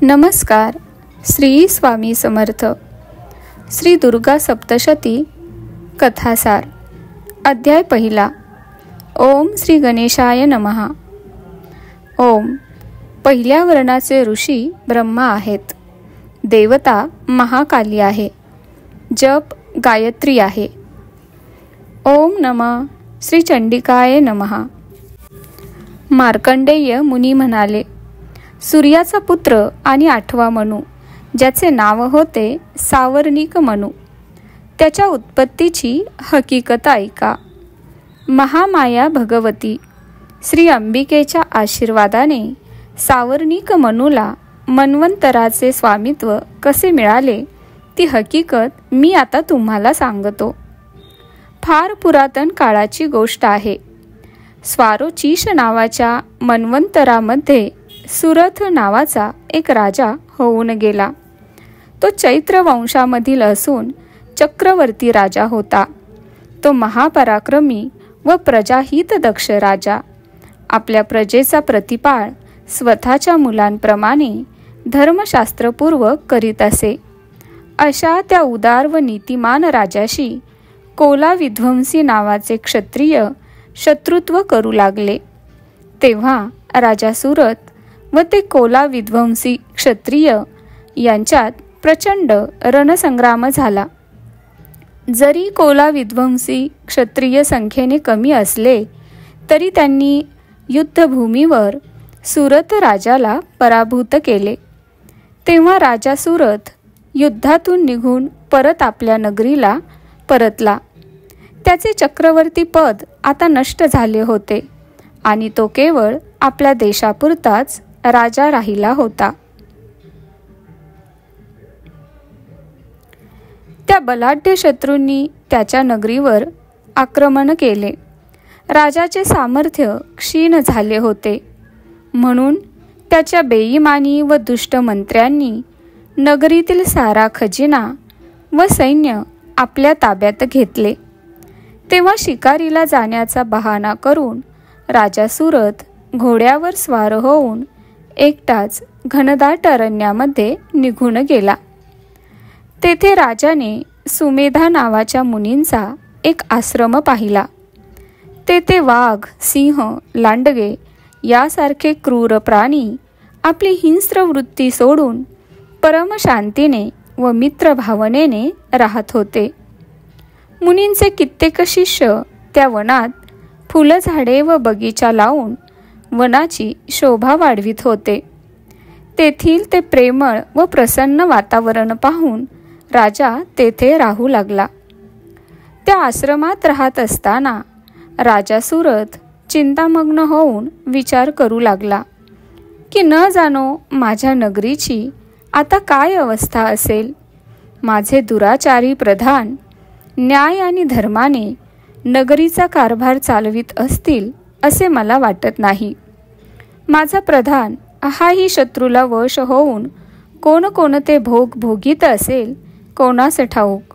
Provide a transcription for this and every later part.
नमस्कार. श्री स्वामी समर्थ. श्री दुर्गा सप्तशती कथासार. अध्याय पहिला. ओम श्री गणेशाय नमः. ओम. पहिल्या वर्णाचे ऋषी ब्रह्मा आहेत. देवता महाकाली आहे. जप गायत्री आहे. ओम नमः श्री चंडिकाय नमः. मार्कंडेय मुनी म्हणाले, सूर्याचा पुत्र आणि 8वा मनू, ज्याचे नाव होते सावर्णिक मनू, त्याच्या उत्पत्तीची हकीकत ऐका. महामाया भगवती श्री अंबिकेच्या आशीर्वादाने सावर्णिक मनूला मन्वंतराचे स्वामित्व कसे मिळाले ती हकीकत मी आता तुम्हाला सांगतो. फार पुरातन काळाची गोष्ट आहे. स्वारोचीश नावाच्या मन्वंतरामध्ये सुरथ नावाचा एक राजा होऊन गेला. तो चैत्र वंशामधील असून चक्रवर्ती राजा होता. तो महापराक्रमी व प्रजाहित दक्ष राजा आपल्या प्रजेचा प्रतिपाळ स्वतःच्या मुलांप्रमाणे धर्मशास्त्रपूर्वक करीत असे. अशा त्या उदार व नीतिमान राजाशी कोला विध्वंसी नावाचे क्षत्रिय शत्रुत्व करू लागले. तेव्हा राजा सुरथ व ते कोला विध्वंसी क्षत्रिय यांच्यात प्रचंड रणसंग्राम झाला. जरी कोला विध्वंसी क्षत्रिय संख्येने कमी असले तरी त्यांनी युद्धभूमीवर सुरथ राजाला पराभूत केले. तेव्हा राजा सुरथ युद्धातून निघून परत आपल्या नगरीला परतला. त्याचे चक्रवर्ती पद आता नष्ट झाले होते आणि तो केवळ आपल्या देशापुरताच राजा राहिला होता. त्या बलाढ्य शत्रूंनी त्याच्या नगरीवर आक्रमण केले. राजाचे सामर्थ्य क्षीण झाले होते, म्हणून त्याच्या बेईमानी व दुष्ट मंत्र्यांनी नगरीतील सारा खजिना व सैन्य आपल्या ताब्यात घेतले. तेव्हा शिकारीला जाण्याचा बहाणा करून राजा सुरथ घोड्यावर स्वार होऊन एकटाच घनदाट अरण्यामध्ये निघून गेला. तेथे राजाने सुमेधा नावाच्या मुनींचा एक आश्रम पाहिला. तेथे वाघ, सिंह, लांडगे यासारखे क्रूर प्राणी आपली हिंस्र वृत्ती सोडून परमशांतीने व मित्रभावनेने राहत होते. मुनींचे कित्येक शिष्य त्या वनात फुलझाडे व बगीचा लावून वनाची शोभा वाढवित होते. तेथील ते प्रेमळ व प्रसन्न वातावरण पाहून राजा तेथे राहू लागला. त्या आश्रमात राहत असताना राजा सुरथ चिंतामग्न होऊन विचार करू लागला की न जाणो माझ्या नगरीची आता काय अवस्था असेल. माझे दुराचारी प्रधान न्याय आणि धर्माने नगरीचा कारभार चालवित असतील असे मला वाटत नाही. माझा प्रधान हाही शत्रूला वश होऊन कोणकोणते भोग भोगीत असेल कोणास ठाऊक.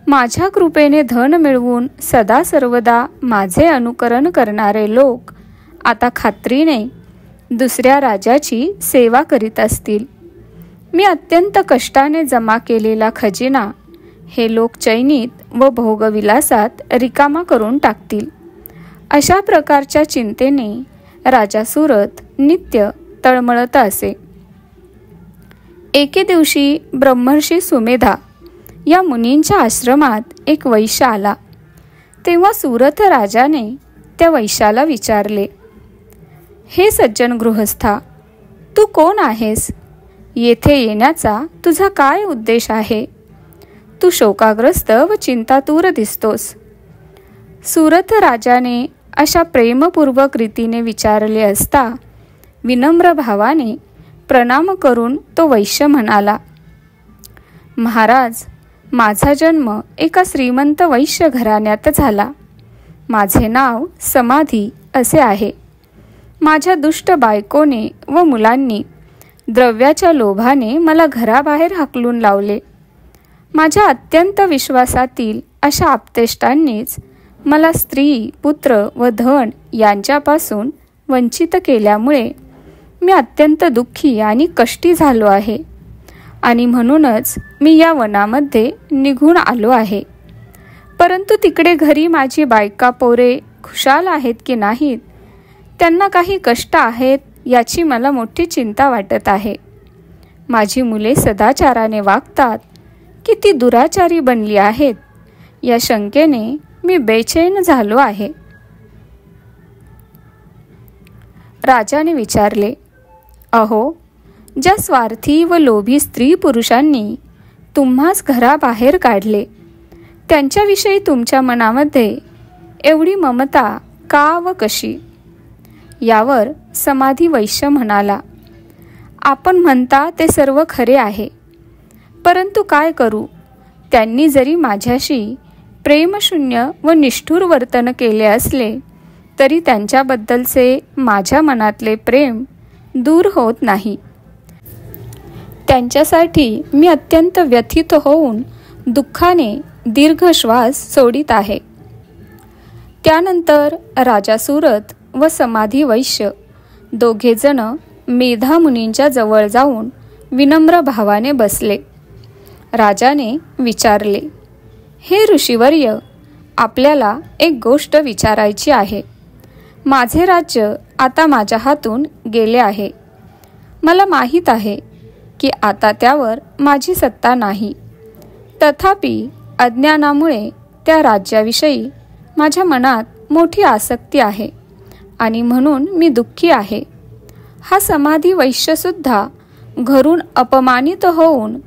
माझ्या कृपेने धन मिळवून सदा सर्वदा माझे अनुकरण करणारे लोक आता खात्रीने दुसऱ्या राजाची सेवा करीत असतील. मी अत्यंत कष्टाने जमा केलेला खजिना हे लोक चैनीत व भोगविलासात रिकामा करून टाकतील. अशा प्रकारच्या चिंतेने राजा सुरथ नित्य तळमळत असे. एके दिवशी ब्रह्मर्षी सुमेधा या मुनींच्या आश्रमात एक वैश्य आला. तेव्हा सुरथ राजाने त्या वैश्याला विचारले, हे सज्जन गृहस्था, तू कोण आहेस? येथे येण्याचा तुझा काय उद्देश आहे? तू शोकाग्रस्त व चिंतातूर दिसतोस. सुरथ राजाने अशा प्रेमपूर्वक रीतीने विचारले असता विनम्र भावाने प्रणाम करून तो वैश्य म्हणाला, महाराज, माझा जन्म एका श्रीमंत वैश्य घराण्यात झाला. माझे नाव समाधी असे आहे. माझ्या दुष्ट बायकोने व मुलांनी द्रव्याच्या लोभाने मला घराबाहेर हाकलून लावले. माझ्या अत्यंत विश्वासातील अशा आप्तेष्टांनीच मला स्त्री, पुत्र व धन यांच्यापासून वंचित केल्यामुळे मी अत्यंत दुःखी आणि कष्टी झालो आहे आणि म्हणूनच मी या वनामध्ये निघून आलो आहे. परंतु तिकडे घरी माझी बायका पोरे खुशाल आहेत की नाहीत, त्यांना काही कष्ट आहेत याची मला मोठी चिंता वाटत आहे. माझी मुले सदाचाराने वागतात की ती दुराचारी बनली आहेत, या शंकेने मी बेचैन झालो आहे. राजाने विचारले, अहो, ज्या स्वार्थी व लोभी स्त्री पुरुषांनी तुम्हास घराबाहेर काढले, त्यांच्याविषयी तुमच्या मनामध्ये एवढी ममता का व कशी? यावर समाधी वैश्य म्हणाला, आपण म्हणता ते सर्व खरे आहे, परंतु काय करू, त्यांनी जरी माझ्याशी प्रेमशून्य व निष्ठुर वर्तन केले असले तरी त्यांच्याबद्दलचे माझ्या मनातले प्रेम दूर होत नाही. त्यांच्यासाठी मी अत्यंत व्यथित होऊन दुःखाने दीर्घ श्वास सोडित आहे. त्यानंतर राजा सुरथ व समाधी वैश्य दोघेजण मेधा मुनींच्या जवळ जाऊन विनम्र भावाने बसले. राजाने विचारले, हे ऋषीवर्य, आपल्याला एक गोष्ट विचारायची आहे. माझे राज्य आता माझ्या हातून गेले आहे. मला माहीत आहे की आता त्यावर माझी सत्ता नाही. तथापि अज्ञानामुळे त्या राज्याविषयी माझ्या मनात मोठी आसक्ती आहे आणि म्हणून मी दुःखी आहे. हा समाधी वैश्यसुद्धा घरून अपमानित होऊन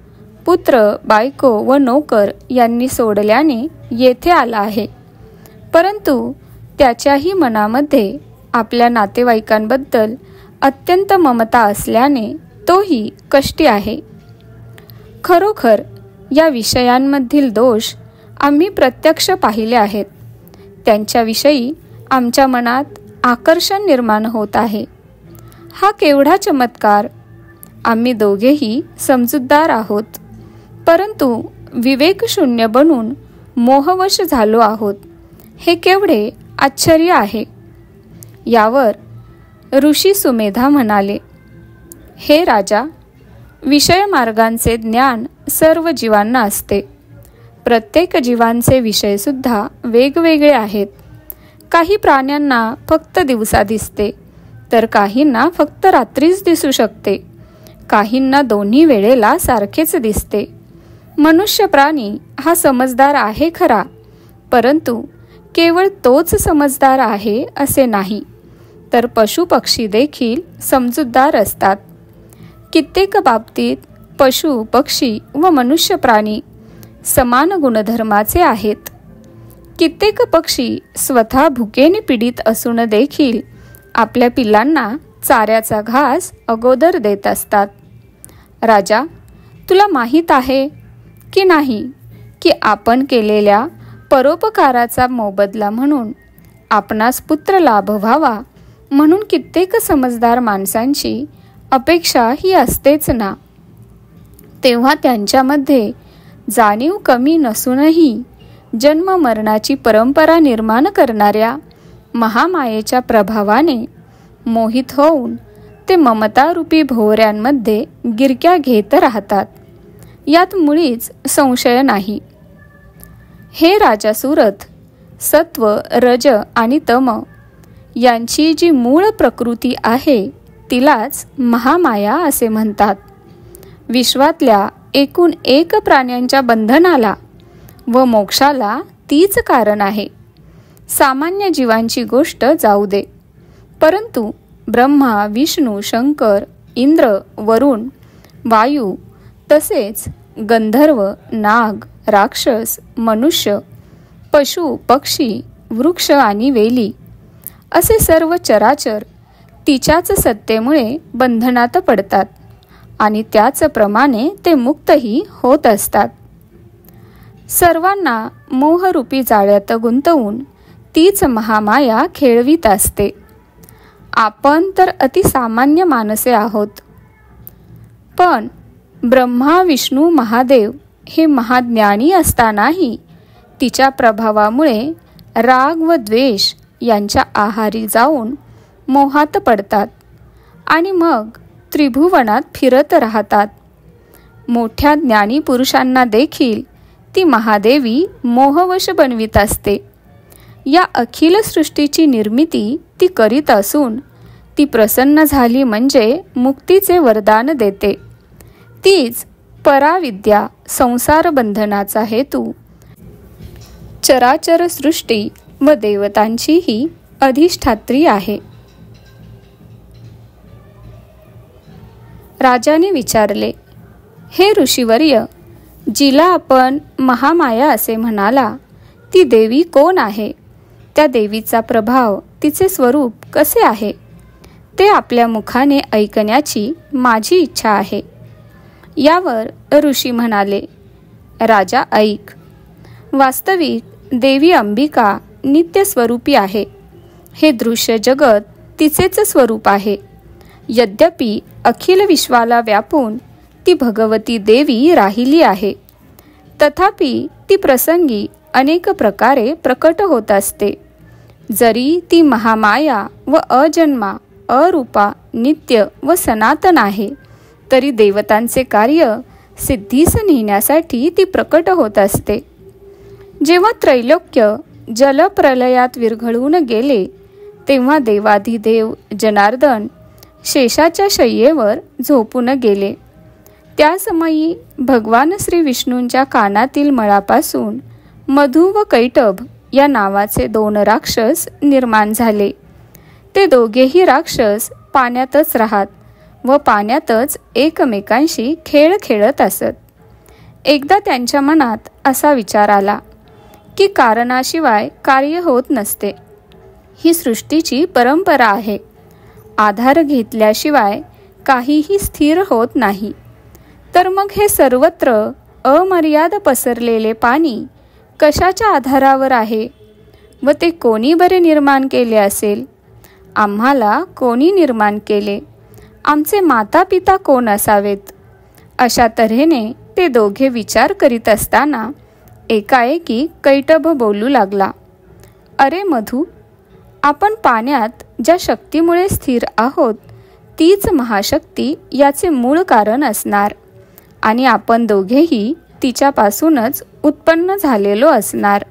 पुत्र, बायको व नोकर यांनी सोडल्याने येथे आला आहे. परंतु त्याच्याही मनामध्ये आपल्या नातेवाईकांबद्दल अत्यंत ममता असल्याने तोही कष्टी आहे. खरोखर या विषयांमधील दोष आम्ही प्रत्यक्ष पाहिले आहेत. त्यांच्याविषयी आमच्या मनात आकर्षण निर्माण होत आहे. हा केवढा चमत्कार! आम्ही दोघेही समजूतदार आहोत, परंतु विवेकशून्य बनून मोहवश झालो आहोत. हे केवढे आश्चर्य आहे. यावर ऋषी सुमेधा म्हणाले, हे राजा, विषय मार्गांचे ज्ञान सर्व जीवांना असते. प्रत्येक जीवांचे विषयसुद्धा वेगवेगळे आहेत. काही प्राण्यांना फक्त दिवसा दिसते, तर काहींना फक्त रात्रीच दिसू शकते. काहींना दोन्ही वेळेला सारखेच दिसते. मनुष्य प्राणी हा समजदार आहे खरा, परंतु केवळ तोच समजदार आहे असे नाही, तर पशुपक्षी देखील समजूतदार असतात. कित्येक बाबतीत पशु, पक्षी व मनुष्य प्राणी समान गुणधर्माचे आहेत. कित्येक पक्षी स्वतः भुकेने पीडित असून देखील आपल्या पिल्लांना चाऱ्याचा घास अगोदर देत असतात. राजा, तुला माहीत आहे की नाही की आपण केलेल्या परोपकाराचा मोबदला म्हणून आपणास पुत्र लाभ व्हावा म्हणून कित्येक समजदार माणसांची अपेक्षा ही असतेच ना. तेव्हा त्यांच्यामध्ये जाणीव कमी नसूनही जन्म मरणाची परंपरा निर्माण करणाऱ्या महामायेच्या प्रभावाने मोहित होऊन ते ममतारूपी भोवऱ्यांमध्ये गिरक्या घेत राहतात. यात मुळीच संशय नाही. हे राजा सुरथ, सत्व, रज आणि तम यांची जी मूळ प्रकृती आहे तिलाच महामाया असे म्हणतात. विश्वातल्या एकूण एक प्राण्यांच्या बंधनाला व मोक्षाला तीच कारण आहे. सामान्य जीवांची गोष्ट जाऊ दे, परंतु ब्रह्मा, विष्णू, शंकर, इंद्र, वरुण, वायू तसेच गंधर्व, नाग, राक्षस, मनुष्य, पशु, पक्षी, वृक्ष आणि वेली असे सर्व चराचर तिच्याच सत्तेमुळे बंधनात पडतात आणि त्याचप्रमाणे ते मुक्तही होत असतात. सर्वांना मोहरूपी जाळ्यात गुंतवून तीच महामाया खेळवीत असते. आपण तर अतिसामान्य माणसे आहोत, पण ब्रह्मा, विष्णू, महादेव हे महाज्ञानी असतानाही तिच्या प्रभावामुळे राग व द्वेष यांच्या आहारी जाऊन मोहात पडतात आणि मग त्रिभुवनात फिरत राहतात. मोठ्या ज्ञानी पुरुषांना देखील ती महादेवी मोहवश बनवित असते. या अखिल सृष्टीची निर्मिती ती करीत असून ती प्रसन्न झाली म्हणजे मुक्तीचे वरदान देते. तीच पराविद्या, संसार बंधनाचा हेतू, चराचर सृष्टी व देवतांचीही अधिष्ठात्री आहे. राजाने विचारले, हे ऋषीवर्य, जिला आपण महामाया असे म्हणाला, ती देवी कोण आहे? त्या देवीचा प्रभाव, तिचे स्वरूप कसे आहे, ते आपल्या मुखाने ऐकण्याची माझी इच्छा आहे. यावर ऋषी म्हणाले, राजा ऐक. वास्तविक देवी अंबिका नित्यस्वरूपी आहे. हे दृश्य जगत तिचेच स्वरूप आहे. यद्यपि अखिल विश्वाला व्यापून ती भगवती देवी राहिली आहे, तथापि ती प्रसंगी अनेक प्रकारे प्रकट होत असते. जरी ती महामाया व अजन्मा, अरूपा, नित्य व सनातन आहे, तरी देवतांचे कार्य सिद्धीस नेण्यासाठी ती प्रकट होत असते. जेव्हा त्रैलोक्य जलप्रलयात विरघळून गेले, तेव्हा देवाधिदेव जनार्दन शेषाच्या शय्येवर झोपून गेले. त्या समयी भगवान श्री विष्णूंच्या कानातील मळापासून मधु व कैटभ या नावाचे 2 राक्षस निर्माण झाले. ते दोघेही राक्षस पाण्यातच राहत व पाण्यातच एकमेकांशी खेळ खेळत असत. एकदा त्यांच्या मनात असा विचार आला की कारणाशिवाय कार्य होत नसते. ही सृष्टीची परंपरा आहे. आधार घेतल्याशिवाय काहीही स्थिर होत नाही. तर मग हे सर्वत्र अमर्याद पसरलेले पाणी कशाच्या आधारावर आहे व ते कोणी बरे निर्माण केले असेल? आम्हाला कोणी निर्माण केले? आमचे माता पिता कोण असावेत? अशा तऱ्हेने ते दोघे विचार करीत असताना एकाएकी कैटभ बोलू लागला, अरे मधु, आपण पाण्यात ज्या शक्तीमुळे स्थिर आहोत तीच महाशक्ती याचे मूळ कारण असणार आणि आपण दोघेही तिच्यापासूनच उत्पन्न झालेलो असणार.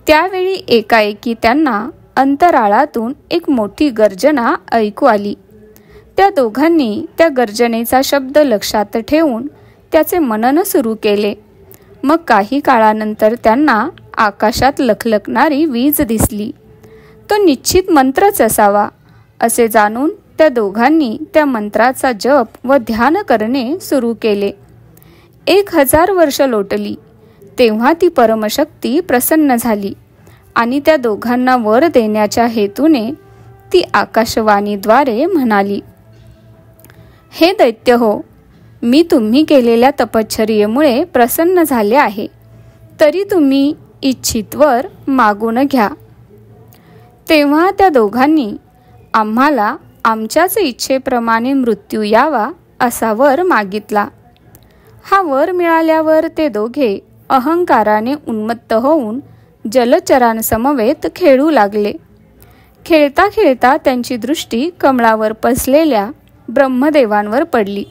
त्यावेळी एकाएकी त्यांना अंतराळातून एक मोठी गर्जना ऐकू आली. त्या दोघांनी त्या गर्जनेचा शब्द लक्षात ठेवून त्याचे मनन सुरू केले. मग काही काळानंतर त्यांना आकाशात लखलखणारी वीज दिसली. तो निश्चित मंत्रच असावा असे जाणून त्या दोघांनी त्या मंत्राचा जप व ध्यान करणे सुरू केले. 1000 वर्ष लोटली तेव्हा ती परमशक्ती प्रसन्न झाली आणि त्या दोघांना वर देण्याच्या हेतूने ती आकाशवाणीद्वारे म्हणाली, हे दैत्य हो, मी तुम्ही केलेल्या तपश्चर्येमुळे प्रसन्न झाले आहे. तरी तुम्ही इच्छित वर मागून घ्या. तेव्हा त्या दोघांनी आम्हाला आमच्याच इच्छेप्रमाणे मृत्यू यावा असा वर मागितला. हा वर मिळाल्यावर ते दोघे अहंकाराने उन्मत्त होऊन जलचरांसमवेत खेळू लागले. खेळता खेळता त्यांची दृष्टी कमळावर पसलेल्या ब्रह्मदेवांवर पडली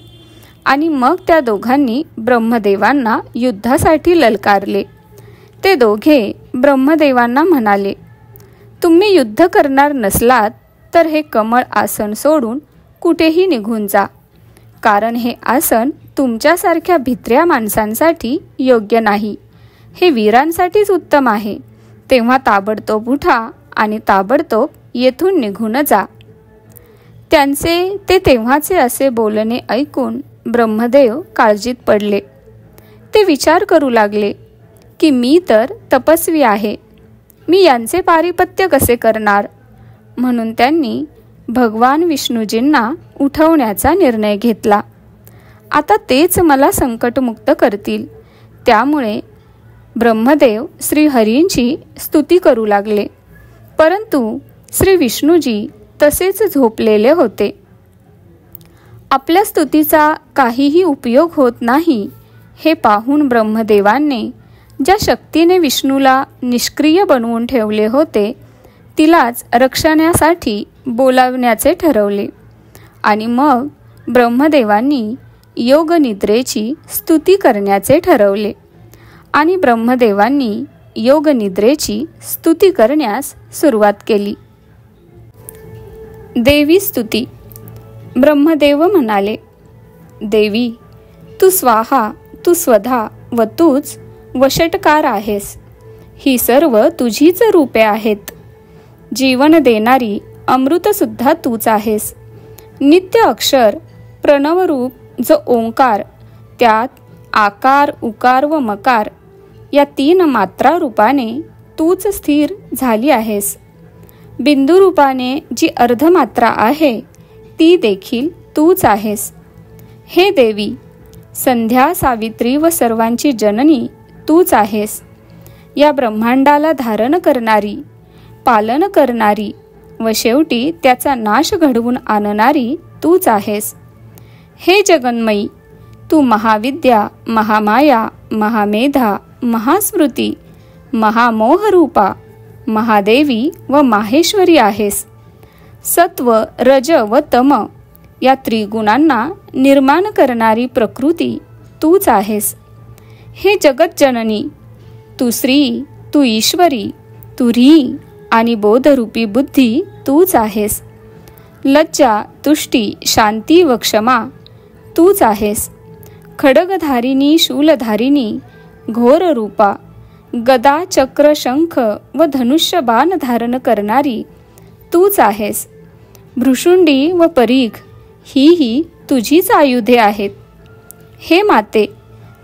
आणि मग त्या दोघांनी ब्रह्मदेवांना युद्धासाठी ललकारले. ते दोघे ब्रह्मदेवांना म्हणाले, तुम्ही युद्ध करणार नसलात तर हे कमळ आसन सोडून कुठेही निघून जा, कारण हे आसन तुमच्यासारख्या भित्र्या माणसांसाठी योग्य नाही. हे वीरांसाठीच उत्तम आहे. तेव्हा ताबडतोब उठा आणि ताबडतोब येथून निघून जा. त्यांचे ते तेव्हाचे असे बोलणे ऐकून ब्रह्मदेव काळजीत पडले. ते विचार करू लागले की मी तर तपस्वी आहे, मी यांचे पारिपत्य कसे करणार? म्हणून त्यांनी भगवान विष्णूजींना उठवण्याचा निर्णय घेतला. आता तेच मला संकटमुक्त करतील. त्यामुळे ब्रह्मदेव श्री हरींची स्तुती करू लागले. परंतु श्री विष्णूजी तसेच झोपलेले होते. आपल्या स्तुतीचा काहीही उपयोग होत नाही हे पाहून ब्रह्मदेवांनी ज्या शक्तीने विष्णूला निष्क्रिय बनवून ठेवले होते तिलाच रक्षणासाठी बोलावण्याचे ठरवले आणि मग ब्रह्मदेवांनी योगनिद्रेची स्तुती करण्याचे ठरवले आणि ब्रह्मदेवांनी योगनिद्रेची स्तुती करण्यास सुरुवात केली. देवी स्तुती. ब्रह्मदेव म्हणाले, देवी, तू स्वाहा, तू स्वधा व तूच वषटकार आहेस. ही सर्व तुझीच रूपे आहेत. जीवन देणारी अमृतसुद्धा तूच आहेस. नित्य अक्षर प्रणवरूप जो ओंकार, त्यात आकार, उकार व मकार या 3 मात्रा रूपाने तूच स्थिर झाली आहेस. बिंदू रूपाने जी अर्धमात्रा आहे ती देखील तूच आहेस. हे देवी, संध्या, सावित्री व सर्वांची जननी तूच आहेस. या ब्रह्मांडाला धारण करणारी, पालन करणारी व शेवटी त्याचा नाश घडवून आणणारी तूच आहेस. हे जगन्मयी, तू महाविद्या, महामाया, महामेधा, महास्मृती, महामोहरूपा, महादेवी व माहेश्वरी आहेस. सत्व, रज व तम या त्रिगुणांना निर्माण करणारी प्रकृती तूच आहेस. हे जगज्जननी, तू श्री, तू ईश्वरी, तू री आणि बोधरूपी बुद्धी तूच आहेस. लज्जा, तुष्टी, शांती व क्षमा तूच आहेस. खडगधारिणी, शूलधारिणी, घोर रूपा, गदा, चक्र, शंख व धनुष्य बाण धारण करणारी तूच आहेस. भ्रुशुंडी व परीघ ही तुझीच आयुधे आहेत. हे माते,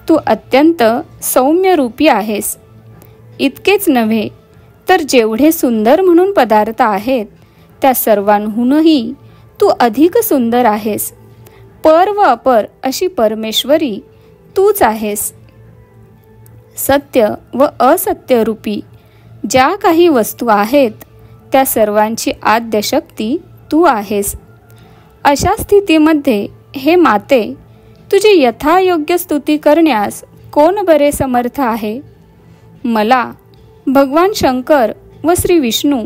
तू अत्यंत सौम्य रूपी आहेस. इतकेच नव्हे तर जेवढे सुंदर म्हणून पदार्थ आहेत त्या सर्वांहूनही तू अधिक सुंदर आहेस. पर व अपर अशी परमेश्वरी तूच आहेस. सत्य व असत्य रूपी ज्या काही वस्तू आहेत त्या सर्वांची आद्य शक्ती तू आहेस. अशा स्थितीमध्ये हे माते, तुझी यथायोग्य स्तुती करण्यास कोण बरे समर्थ आहे? मला, भगवान शंकर व श्री विष्णू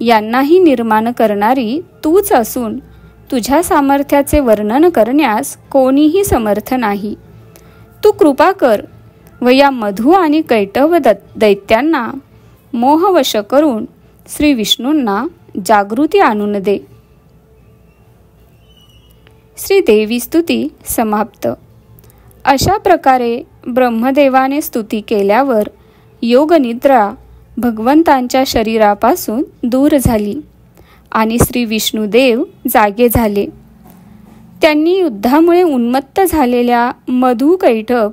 यांनाही निर्माण करणारी तूच असून तुझ्या सामर्थ्याचे वर्णन करण्यास कोणीही समर्थ नाही. तू कृपा कर व या मधु आणि कैटव दैत्यांना मोहवश करून श्री विष्णूंना जागृती आणून दे. श्री देवी स्तुती समाप्त. अशा प्रकारे ब्रह्मदेवाने स्तुती केल्यावर योगनिद्रा भगवंतांच्या शरीरापासून दूर झाली आणि श्री विष्णुदेव जागे झाले. त्यांनी युद्धामुळे उन्मत्त झालेल्या मधु, कैटभ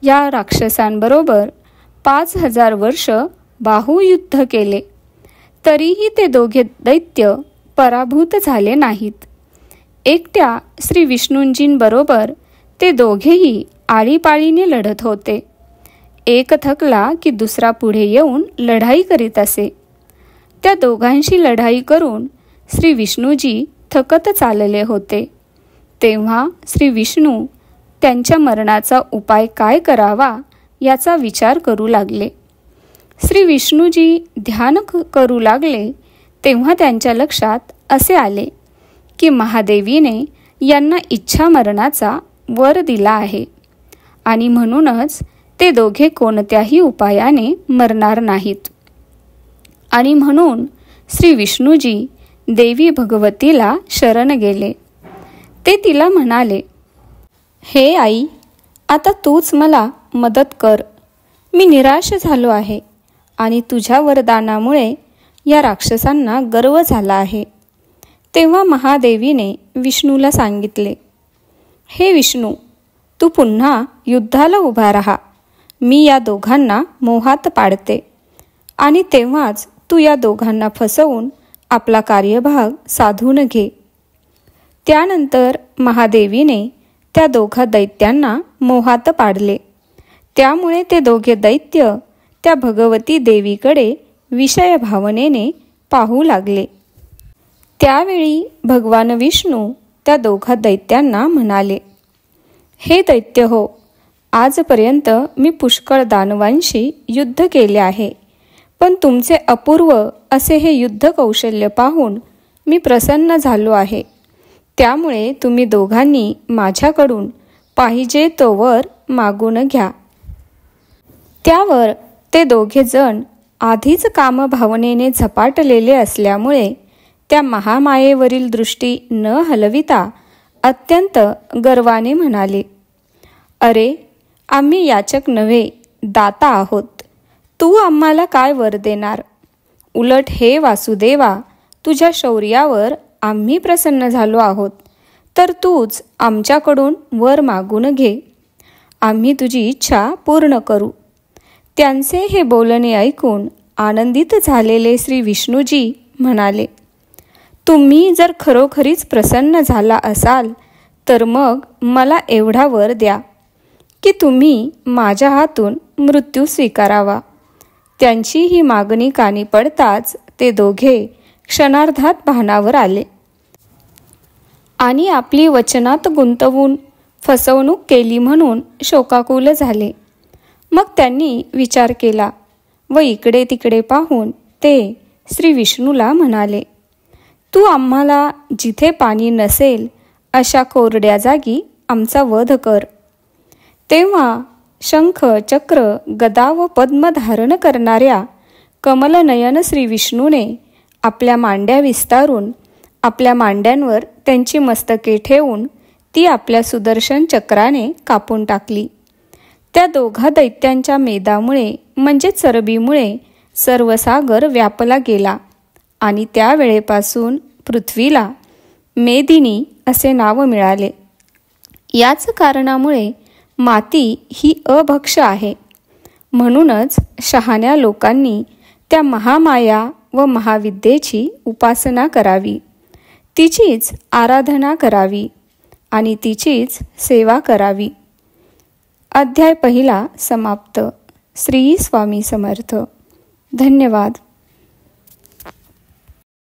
या राक्षसांबरोबर 5000 वर्ष बाहुयुद्ध केले. तरीही ते दोघे दैत्य पराभूत झाले नाहीत. एकट्या श्री विष्णूंजींबरोबर ते दोघेही आळीपाळीने लढत होते. एक थकला की दुसरा पुढे येऊन लढाई करीत असे. त्या दोघांशी लढाई करून श्री विष्णूजी थकत चालले होते. तेव्हा श्री विष्णू त्यांच्या मरणाचा उपाय काय करावा याचा विचार करू लागले. श्री विष्णूजी ध्यान करू लागले तेव्हा त्यांच्या लक्षात असे आले की महादेवीने यांना इच्छा मरणाचा वर दिला आहे आणि म्हणूनच ते दोघे कोणत्याही उपायाने मरणार नाहीत. आणि म्हणून श्री विष्णूजी देवी भगवतीला शरण गेले. ते तिला म्हणाले, हे आई, आता तूच मला मदत कर. मी निराश झालो आहे आणि तुझ्या वरदानामुळे या राक्षसांना गर्व झाला आहे. तेव्हा महादेवीने विष्णूला सांगितले, हे विष्णू, तू पुन्हा युद्धाला उभा राहा. मी या दोघांना मोहात पाडते आणि तेव्हाच तू या दोघांना फसवून आपला कार्यभाग साधून घे. त्यानंतर महादेवीने त्या दोघा दैत्यांना मोहात पाडले. त्यामुळे ते दोघे दैत्य त्या भगवती देवीकडे विषय भावनेने पाहू लागले. त्यावेळी भगवान विष्णू त्या दोघा दैत्यांना म्हणाले, हे दैत्य हो, आजपर्यंत मी पुष्कळ दानवांशी युद्ध केले आहे, पण तुमचे अपूर्व असे हे युद्ध कौशल्य पाहून मी प्रसन्न झालो आहे. त्यामुळे तुम्ही दोघांनी माझ्याकडून पाहिजे तोवर मागून घ्या. त्यावर ते दोघे जण आधीच कामभावनेने झपाटलेले असल्यामुळे त्या महामायेवरील दृष्टी न हलविता अत्यंत गर्वाने म्हणाले, अरे, आम्ही याचक नव्हे, दाता आहोत. तू आम्हाला काय वर देणार? उलट हे वासुदेवा, तुझ्या शौर्यावर आम्ही प्रसन्न झालो आहोत, तर तूच आमच्याकडून वर मागून घे. आम्ही तुझी इच्छा पूर्ण करू. त्यांचे हे बोलणे ऐकून आनंदित झालेले श्री विष्णूजी म्हणाले, तुम्ही जर खरोखरीच प्रसन्न झाला असाल तर मग मला एवढा वर द्या की तुम्ही माझ्या हातून मृत्यू स्वीकारावा. त्यांची ही मागणी कानी पडताच ते दोघे क्षणार्धात भानावर आले आणि आपली वचनात गुंतवून फसवणूक केली म्हणून शोकाकुल झाले. मग त्यांनी विचार केला व इकडे तिकडे पाहून ते श्री विष्णूला म्हणाले, तू आम्हाला जिथे पाणी नसेल अशा कोरड्या जागी आमचा वध कर. तेव्हा शंख, चक्र, गदा व पद्म धारण करणाऱ्या कमलनयन श्री विष्णूने आपल्या मांड्या विस्तारून आपल्या मांड्यांवर त्यांची मस्तके ठेवून ती आपल्या सुदर्शन चक्राने कापून टाकली. त्या दोघा दैत्यांच्या मेदामुळे म्हणजे चरबीमुळे सर्व सागर व्यापला गेला आणि त्या वेळेपासून पृथ्वीला मेदिनी असे नाव मिळाले. याच कारणामुळे माती ही अभक्ष आहे. म्हणूनच शहाण्या लोकांनी त्या महामाया व महाविद्येची उपासना करावी, तिचीच आराधना करावी आणि तिचीच सेवा करावी. अध्याय 1 समाप्त. श्री स्वामी समर्थ. धन्यवाद.